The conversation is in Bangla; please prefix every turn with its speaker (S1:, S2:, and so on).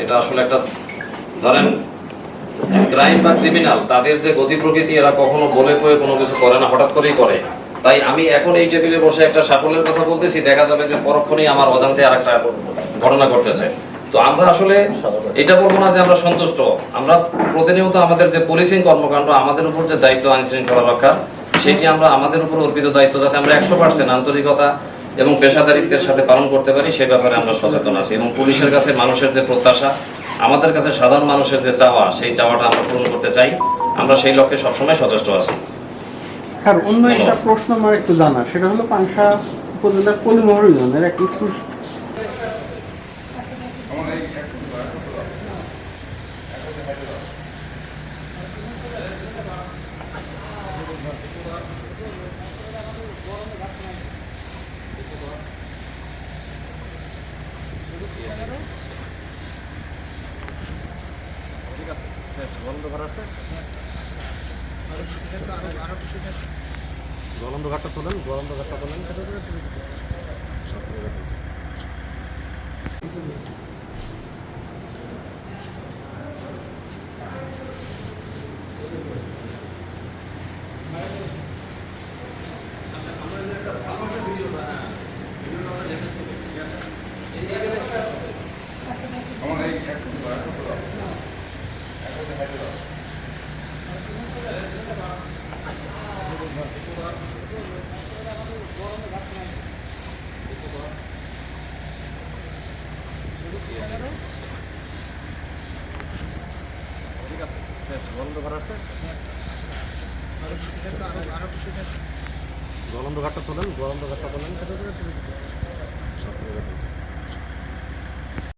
S1: এটা আসলে একটা ধরেন ক্রাইম বা ক্রিমিনাল তাদের যে গতি প্রকৃতি এরা কখনো বলে কয়ে কোনো কিছু করে না, হঠাৎ করেই করে। তাই আমি এখন এই টেবিলে বসে একটা সাফল্যের কথা বলতেছি, দেখা যাবে যে পরক্ষণেই আমার অজান্তে আরেকটা ঘটনা ঘটতেছে। তো আমরা আসলে এটা বলবো না যে আমরা সন্তুষ্ট। আমরা প্রতিনিয়ত আমাদের যে পুলিশিং কর্মকাণ্ড, আমাদের উপর যে দায়িত্ব আইন শৃঙ্খলা রক্ষার, সেটি আমরা আমাদের উপর অর্পিত দায়িত্ব যাতে আমরা 100% আন্তরিকতা এবং পেশাদারিত্বের সাথে পালন করতে পারি, সে ব্যাপারে আমরা সচেতন আছি। এবং পুলিশের কাছে মানুষের যে প্রত্যাশা, আমাদের কাছে সাধারণ মানুষের যে চাওয়া, সেই চাওয়াটা আমরা পূরণ করতে চাই। আমরা সেই লক্ষ্যে সবসময় সচেষ্ট আছি।
S2: স্যার, অন্য একটা প্রশ্ন আমার একটু জানা, সেটা হলো পাংশা উপজেলার কলিমোহর ইউনিয়নের একটা স্কুল
S3: গলন্দ ঘাটটা তোলেন, গলন্দ ঘাটটা তোলেন। গলন্দ ঘাটটা তোলেন, গলন্দ ঘাটটা তোলেন।